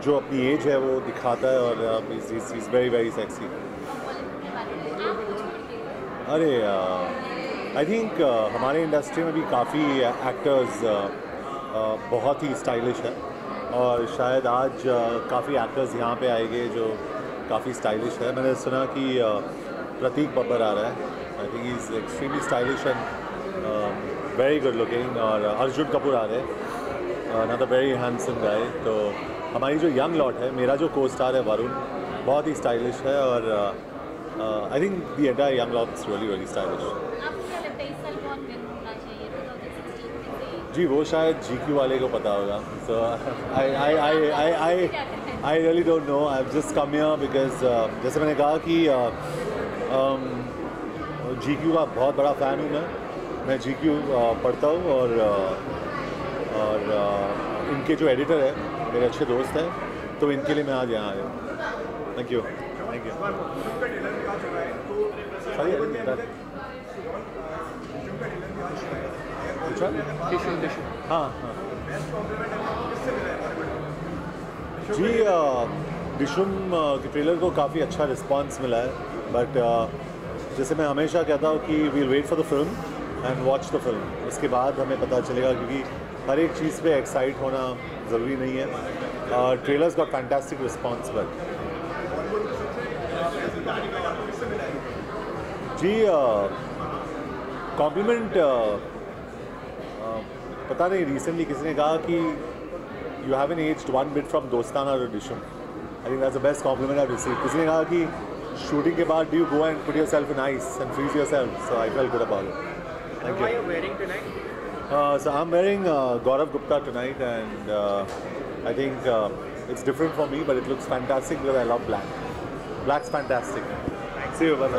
जो अपनी एज है वो दिखाता है और इज़ वेरी वेरी सेक्सी। अरे आई थिंक हमारे इंडस्ट्री में भी काफ़ी एक्टर्स बहुत ही स्टाइलिश है और शायद आज काफ़ी एक्टर्स यहाँ पे आएंगे जो काफ़ी स्टाइलिश है। मैंने सुना कि प्रतीक बब्बर आ रहा है। I think he is extremely stylish and very good looking. और अर्जुन कपूर आ रहे हैं, अनदर वेरी हैंडसम गाय। तो हमारी जो यंग लॉट है, मेरा जो को स्टार है वरुण, बहुत ही स्टाइलिश है और I think the entire young lot is really really stylish. जी वो शायद GQ वाले को पता होगा। So I really don't know. I have just come here because जैसे मैंने कहा कि GQ का बहुत बड़ा फ़ैन हूँ मैं GQ पढ़ता हूँ और इनके जो एडिटर है मेरे अच्छे दोस्त हैं, तो इनके लिए मैं आज यहाँ आया हूँ। Thank you thank you. हाँ हाँ जी, डिशुम के ट्रेलर को काफ़ी अच्छा रिस्पांस मिला है। बट जैसे मैं हमेशा कहता हूँ कि we'll wait for the film and watch the film, उसके बाद हमें पता चलेगा, क्योंकि हर एक चीज़ पे एक्साइट होना ज़रूरी नहीं है। Trailers got fantastic response. But जी कॉम्प्लीमेंट पता नहीं, रिसेंटली किसी ने कहा कि you haven't aged one bit from Dostana और Dishoom. I think that's the best compliment I have received. किसी ने कहा कि शूटिंग के बाद do you go and put yourself in ice and freeze yourself, so I felt good about it. Thank you. So I'm wearing Gaurav Gupta tonight, and I think it's different for me, but it looks fantastic because I love black. Black's fantastic. See you, bye.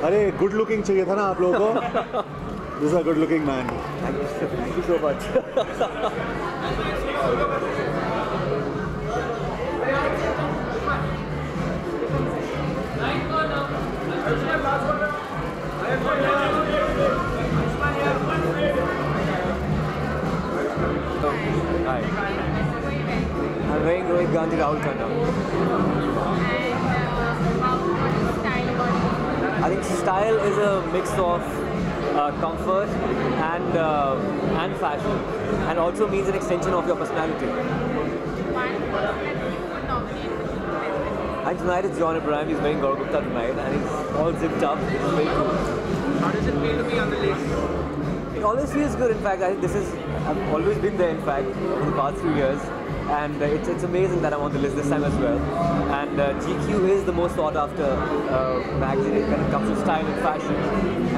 अरे good looking चाहिए था ना आप लोगों को। This a good looking man. Thank you so much. Hi. I'm wearing Rohit Gandhi Rahul Khanna. I think style is a mix of comfort and fashion, and also means an extension of your personality. And tonight it's John Abraham. He's wearing Gaurav Gupta tonight, and he's all zipped up. It's very cool. How does it feel to be on the list? It always feels good. In fact, I think I've always been there. In fact, over the past few years, and it's amazing that I'm on the list this time as well. And GQ is the most sought after magazine when it comes to style and fashion,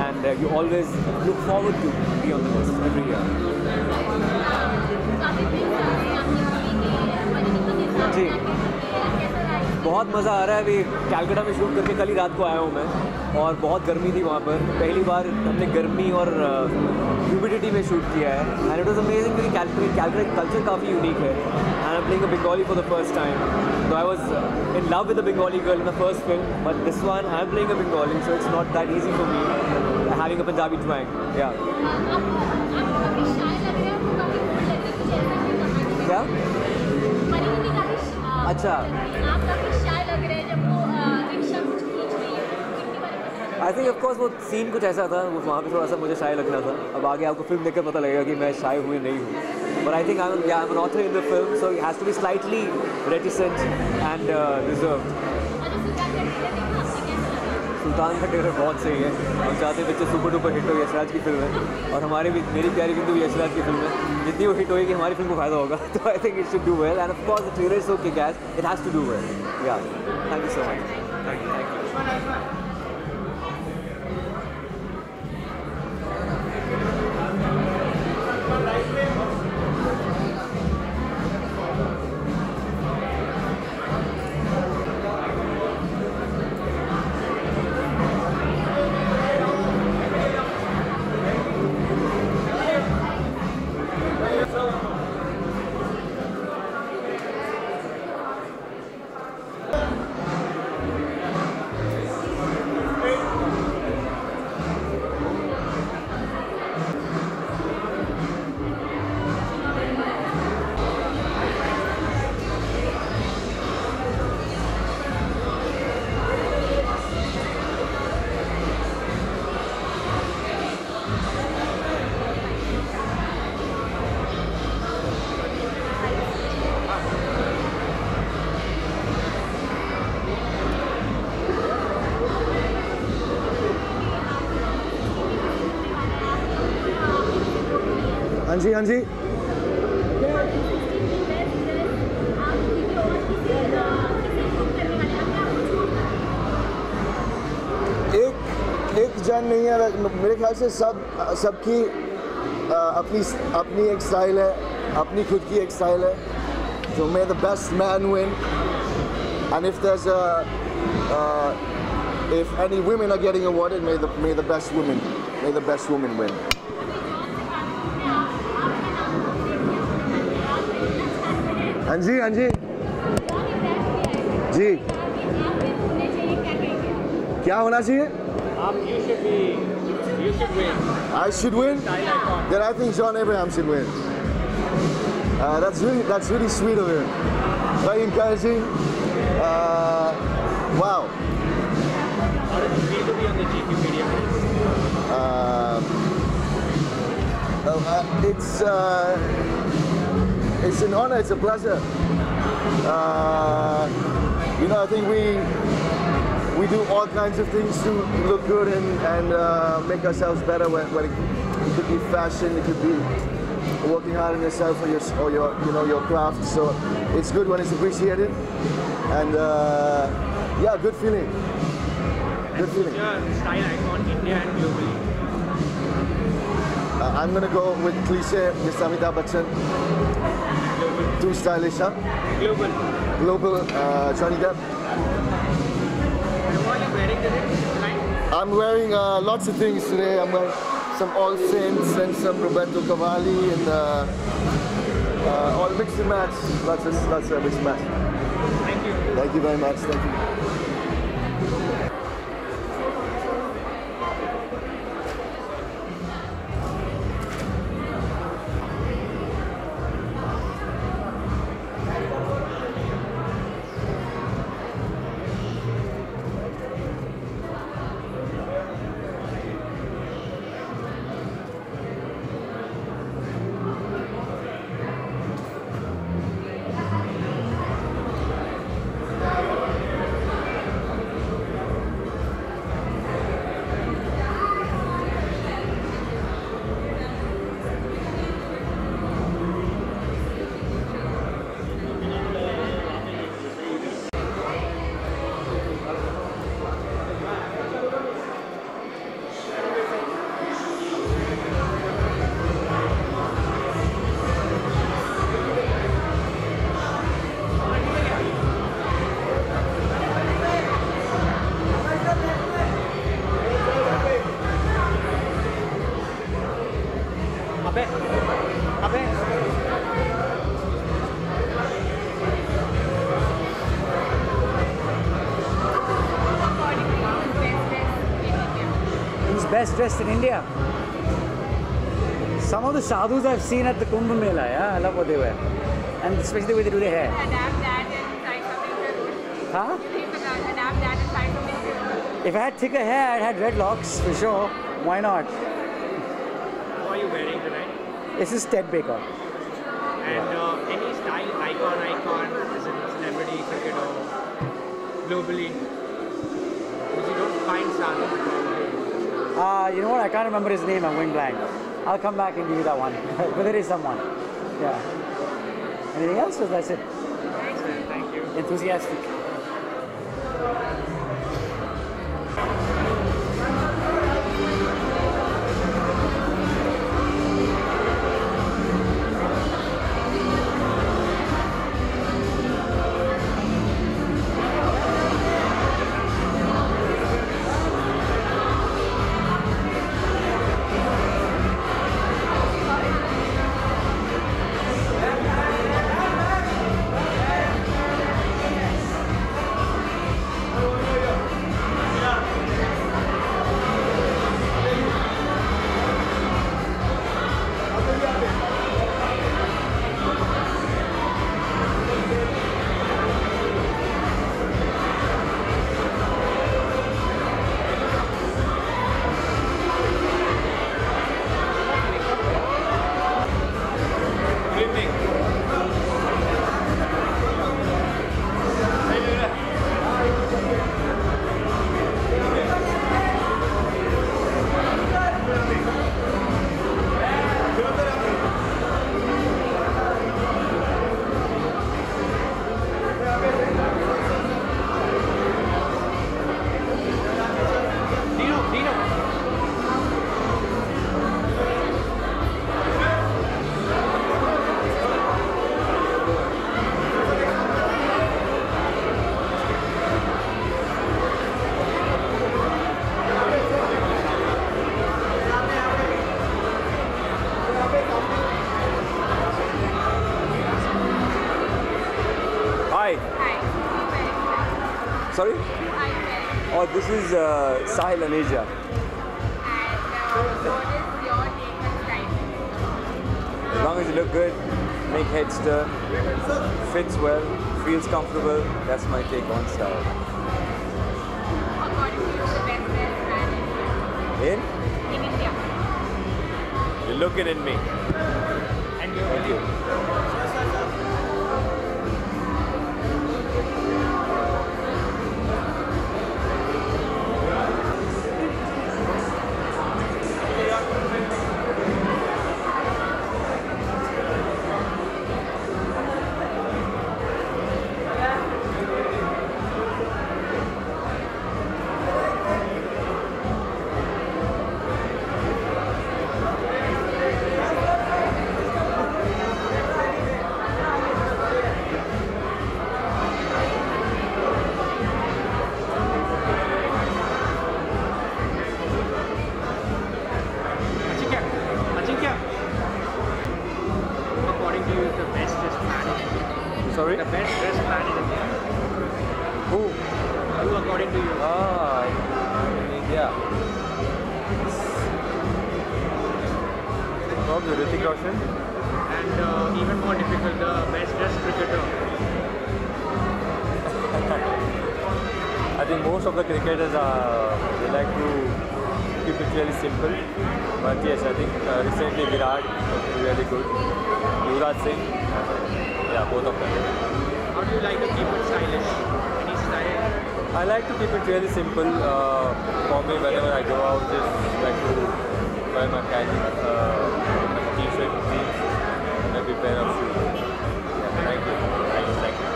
and you always look forward to be on the list every year. जी बहुत मज़ा आ रहा है। अभी कैलकाटा में shoot करके कल ही रात को आया हूँ मैं, और बहुत गर्मी थी वहाँ पर। पहली बार हमने गर्मी और ह्यूमिडिटी में शूट किया है, एंड इट वाज अमेजिंग क्योंकि कैलकाटा कल्चर काफ़ी यूनिक है। and I'm playing a Bengali for the first time. So I was in love with the Bengali girl in the first film, but this one I'm playing a Bengali, so it's not that easy for me having a Punjabi twang. Yeah. क्या? अच्छा. I think of course वो scene कुछ ऐसा था, वहाँ पे थोड़ा सा मुझे शाय लगना था. अब आगे आपको फिल्म देखकर पता लगेगा कि मैं शाय हूँ या नहीं हूँ. But I think I'm an author in the film, so it has to be slightly reticent and reserved. सुल्तान का ट्रेलर बहुत सही है. हम चाहते हैं बच्चे सुपर डुपर हिट हो. यशराज की फिल्म है और हमारे भी, मेरी प्यारी बिंदु भी यशराज की फिल्म है. जितनी वो हिट होगी हमारी फिल्म को फायदा होगा. तो I think it should do well and of course the trailer is so kick ass. It has to do well. Yeah thank you so much. Thank you. हाँ जी, हाँ जी. एक जन नहीं है, मेरे ख्याल से सबकी अपनी एक स्टाइल है, अपनी खुद की एक स्टाइल है. So may the best man win, and if there's if any women are getting awarded, may the best woman win. हाँ जी, हाँ जी. जी. क्या होना चाहिए? You should win. I should win? Then I think John Abraham should win. That's really sweet of him. Very encouraging. Wow. How does it feel to be on the GQ Media Minutes? It's an honor, it's a pleasure. I think we do all kinds of things to look good and make ourselves better. When it could be fashion, it could be working hard on yourself or your craft. So it's good when it's appreciated, and good feeling. Good feeling. Your style icon, India and globally. I'm gonna go with cliche, Mr. Amitabh Bachchan. Too stylish, huh? Global, Johnny Depp. And what are you wearing today? I'm wearing lots of things today. I'm wearing some All Saints and some Roberto Cavalli and all mix and match. Lots of mix and match. Thank you. Thank you very much. Thank you. best dressed in India. Some of the sadhus I've seen at the Kumbh Mela, yeah, I love what they wear. And especially the way they do their hair. Adapt that and try something good. Huh? You can adapt that and try something good. If I had thicker hair, I'd had dreadlocks for sure. Why not? What are you wearing tonight? This is Ted Baker. And any style icon, as in celebrity, cricketer, globally, which you don't find Sadhu. You know what? I can't remember his name. I'm going blank. I'll come back and give you that one. But there is someone. Yeah. Anything else? Or that's it? Thank you. Enthusiastic. Hi. Hi. Sorry? Hi. Oh, this is Sahil Aneja. And what is your take on style? As long as you look good, make head stir, fits well, feels comfortable, that's my take on style. According to you, the best dressed man In? in India. You're looking at me. And you're Thank you. Ajinkya, according to you, is the best dressed man in India? Sorry? The best dressed man in India? Who? Who, according to you? In India. Probably Hrithik Roshan. And even more difficult, the best dressed cricketer. I think most of the cricketers they like to keep it really simple. But yes, I think recently Virat was really good. Yuvraj Singh, yeah, both of them. How do you like to keep it stylish? Any style? I like to keep it really simple. For me, whenever I go out, just like to wear my t-shirt, jeans, maybe pair of shoes. Yeah, thank you. Thank you. Thank you.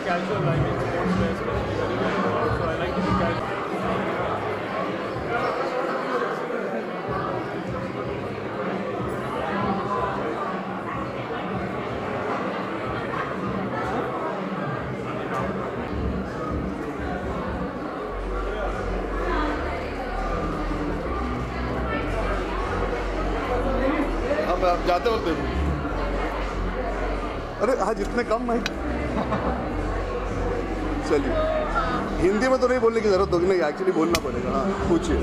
Casual, I mean sportswear especially very well. So I like to be casual. जाते वक्त देखो। अरे आज इतने कम mic. चलिए, हिंदी में तो नहीं बोलने की जरूरत होगी, नहीं एक्चुअली बोलना पड़ेगा। हाँ पूछिए।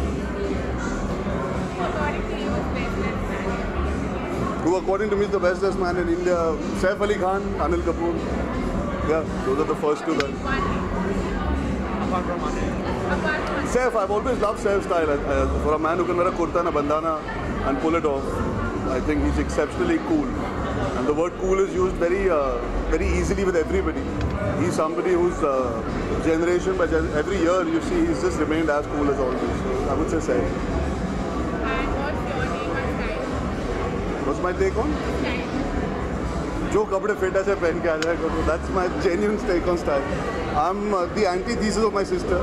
Who according to me is the best man in India? Saif Ali Khan, Anil Kapoor. Yeah, those are the first two guys. Apart from Anil. Saif, I've always loved Saif's style. For a man who can wear a kurta and a bandana and pull it off, I think he's exceptionally cool. And the word cool is used very easily with everybody. He's somebody whose generation by every year you see he's just remained as cool as always. So I would say Saif. And what's your take on style? What's my take on? Style. जो कपड़े fit ऐसे पहन के आ जाए करो. That's my genuine take on style. I'm the antithesis of my sister.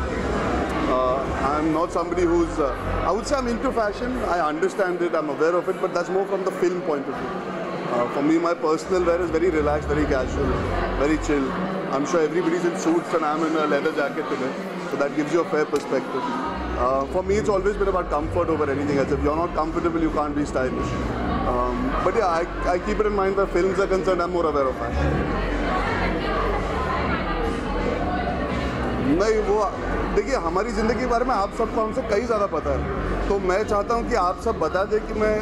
I'm not somebody who's. I would say I'm into fashion. I understand it. I'm aware of it, but that's more from the film point of view. For me, my personal wear is very relaxed, very casual, very chill. I'm sure everybody's in suits and I'm in a leather jacket today, so that gives you a fair perspective. For me, it's always been about comfort over anything else. If you're not comfortable, you can't be stylish. But yeah, I keep it in mind where films are concerned, I'm more aware of fashion. नहीं वो देखिए हमारी ज़िंदगी के बारे में आप सबको हमसे कई ज़्यादा पता है, तो मैं चाहता हूँ कि आप सब बता दें कि मैं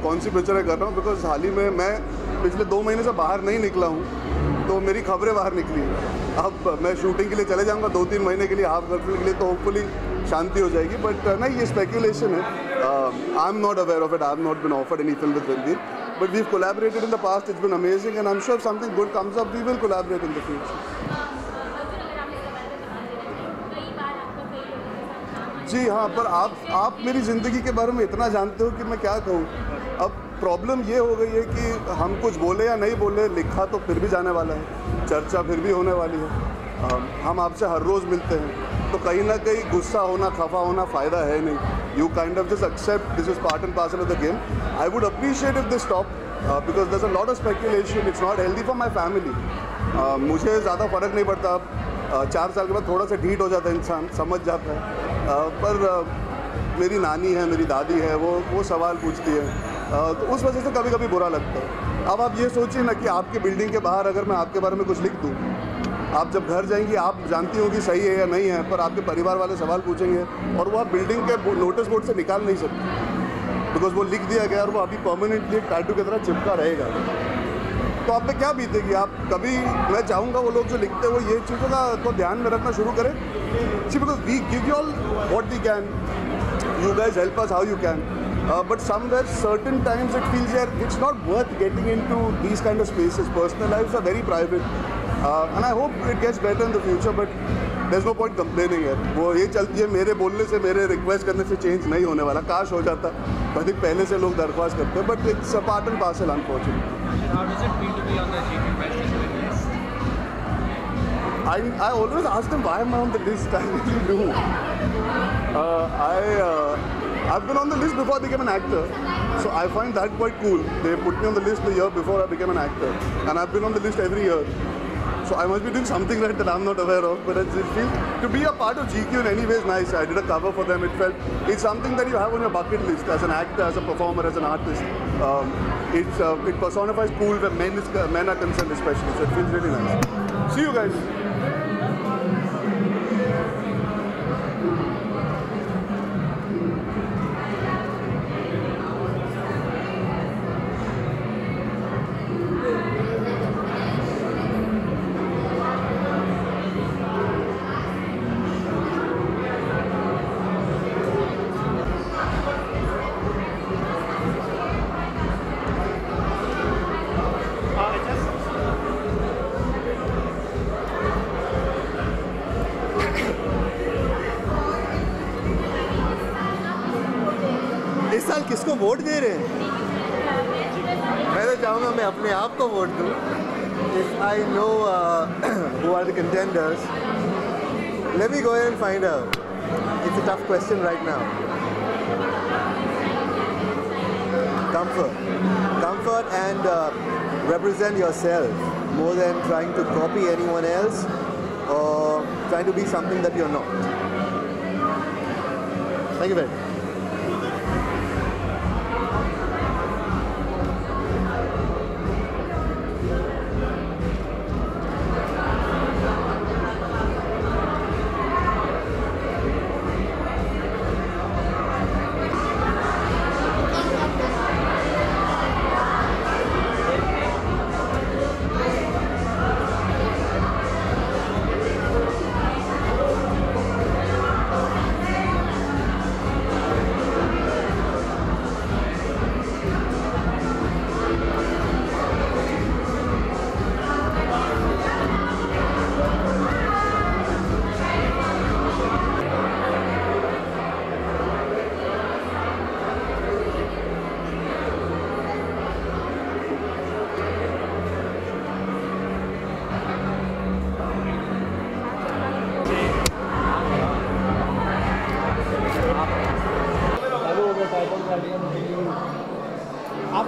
कौन सी पिक्चरें कर रहा हूँ, बिकॉज हाल ही में मैं पिछले 2 महीने से बाहर नहीं निकला हूँ, तो मेरी खबरें बाहर निकली। अब मैं शूटिंग के लिए चले जाऊँगा 2-3 महीने के लिए, हाफ गर्लफ्रेंड के लिए, तो होपफुली शांति हो जाएगी। बट नहीं, ये स्पेकुलेशन है। I am not aware of it, I have not been offered any film with Ranbir, but we have collaborated in the past, it's been amazing and I am sure if something good comes up we will collaborate in the future. जी हाँ, पर आप मेरी ज़िंदगी के बारे में इतना जानते हो कि मैं क्या कहूँ। अब प्रॉब्लम ये हो गई है कि हम कुछ बोले या नहीं बोले, लिखा तो फिर भी जाने वाला है, चर्चा फिर भी होने वाली है। हम आपसे हर रोज़ मिलते हैं, तो कहीं ना कहीं गुस्सा होना, खफा होना फ़ायदा है नहीं। You kind of just accept this is part and parcel of the game. I would appreciate if this stop because there is a lot of speculation, it's not healthy for my family. मुझे ज़्यादा फ़र्क नहीं पड़ता, 4 साल के बाद थोड़ा सा ढीठ हो जाता है इंसान, समझ जाता है। पर मेरी नानी है, मेरी दादी है, वो सवाल पूछती है, तो उस वजह से कभी कभी बुरा लगता है। अब आप ये सोचिए ना कि आपके बिल्डिंग के बाहर अगर मैं आपके बारे में कुछ लिख दूँ, आप जब घर जाएंगी आप जानती हो कि सही है या नहीं है, पर आपके परिवार वाले सवाल पूछेंगे और वो आप बिल्डिंग के नोटिस बोर्ड से निकाल नहीं सकते, बिकॉज वो लिख दिया गया और वो अभी परमानेंटली टैटू की तरह चिपका रहेगा। तो आप पे क्या बीतेगी? आप कभी, मैं चाहूँगा वो लोग जो लिखते हैं वो ये चीज़ों का तो ध्यान में रखना शुरू करें। See because we give you all what we can, you guys help us how you can, but somewhere certain times it feels यार it's not worth getting into these kind of spaces. Personal lifes are very private and I hope it gets better in the future, but there is no point complaining है। वो ये चलती है, मेरे बोलने से, मेरे रिक्वेस्ट करने से चेंज नहीं होने वाला। काश हो जाता, अधिक पहले से लोग दरख्वास्त करते हैं, but it's a part and parcel unfortunately. How does it feel to be on the GQ Festival list? I always ask them why am I on the list. I really do. I've been on the list before I became an actor, so I find that quite cool. They put me on the list the year before I became an actor, and I've been on the list every year. So I must be doing something right that I'm not aware of. But it feels to be a part of GQ in any way is nice. I did a cover for them. It felt it's something that you have on your bucket list as an actor, as a performer, as an artist. It personifies cool where men are concerned, especially. So it feels really nice. See you guys. इस साल किसको vote दे रहे हैं? मैं तो चाहूँगा मैं अपने आप को वोट दूँ। If I know who are the contenders, let me go ahead and find out. It's a tough question right now. Comfort and represent yourself more than trying to copy anyone else or trying to be something that you're not. Thank you very much.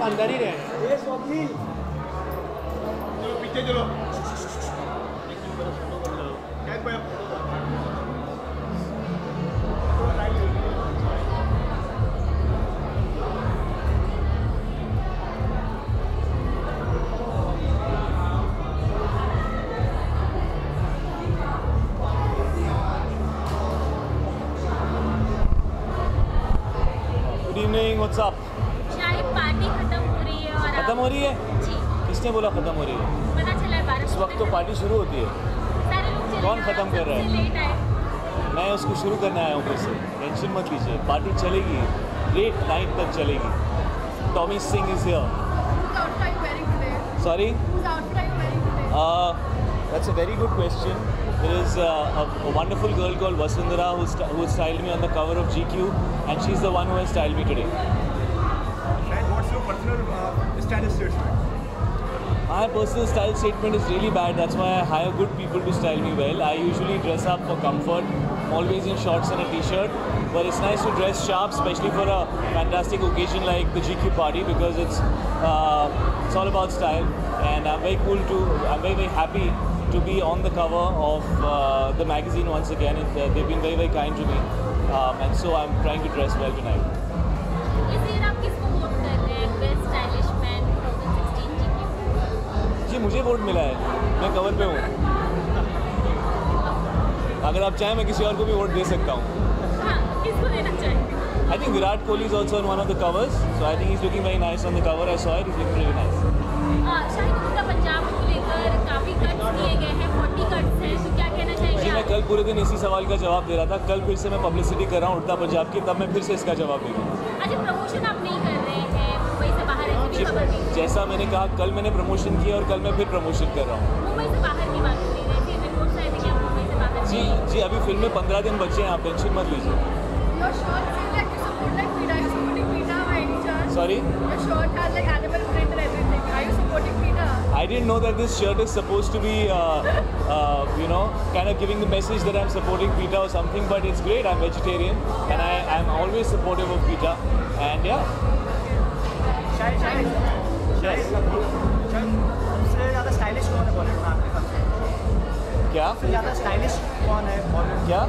अंदर ही रहना। पीछे चलो। Good evening, what's up? शायद party खत्म हो रही है और खत्म हो रही है? जी किसने बोला खत्म हो रही है? पता चला है 12 इस वक्त तो पार्टी शुरू होती है। सारे लोग चले कौन गए, खत्म कर रहा है? सबसे लेट आए। मैं उसको शुरू करने आया हूँ फिर से, टेंशन मत लीजिए, पार्टी चलेगी, लेट नाइट तक चलेगी। Tommy Singh is here. Whose outfit are you wearing today? Sorry? Whose outfit are you wearing today? That's a very good question. There is a wonderful girl called Vasundhara who styled me on the cover of GQ, and she's the one who has styled me today. Shahid, what's your personal style statement? My personal style statement is really bad. That's why I hire good people to style me well. I usually dress up for comfort. I'm always in shorts and a t-shirt. But it's nice to dress sharp, especially for a fantastic occasion like the GQ party, because it's all about style. And I'm very happy to be on the cover of the magazine once again. They've been very kind to me, and so I'm trying to dress well tonight. इस year आप किसको vote कर रहे हैं? Best stylish man 2016 GQ। जी मुझे vote मिला है, मैं कवर पे हूँ। अगर आप चाहें मैं किसी और को भी वोट दे सकता हूँ। हाँ, किसको देना चाहेंगे? I think Virat Kohli is also on one of the covers, so I think he's looking very nice on the cover. I saw it; he's looking really nice. Shahid उनका पंजाब को लेकर काफी कट्स दिए गए हैं, 40 कट्स हैं, तो क्या कहना जी चाहेंगे मैं आप? कल पूरे दिन इसी सवाल का जवाब दे रहा था। कल फिर से मैं पब्लिसिटी कर रहा हूँ उड़ता पंजाब की, तब मैं फिर से इसका जवाब दूँगा। अच्छा, प्रमोशन आप नहीं कर रहे हैं, मुंबई से बाहर रहने की खबर नहीं। जैसा मैंने कहा, कल मैंने प्रमोशन किया और कल मैं फिर प्रमोशन कर रहा हूँ। मुंबई से बाहर की बात हो रही है, रिपोर्ट्स आए थे कि आप मुंबई से बाहर जी अभी फिल्म में 15 दिन बचे हैं, आप टेंशन मत लीजिए। Your shirt seems like you support like PETA. Are you supporting PETA by any chance? Sorry? Your shirt has like animal print and everything. Are you supporting PETA? I didn't know that this shirt is supposed to be, kind of giving the message that I'm supporting PETA or something, but it's great. I'm vegetarian and I'm always supportive of PETA. And yeah. शायद सबसे ज़्यादा stylish कौन है बॉलीवुड में आपके हिसाब से? क्या? सबसे ज़्यादा स्टाइलिश कौन है बॉलीवुड? क्या?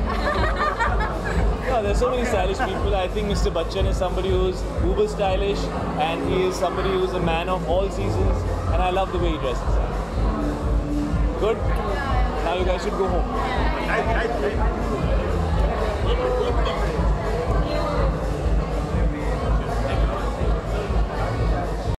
Yeah, there's so many stylish people. I think Mr. Bachchan is somebody who's uber stylish, and he is somebody who's a man of all seasons, and I love the way he dresses. Good? Now you guys should go home. Shahid,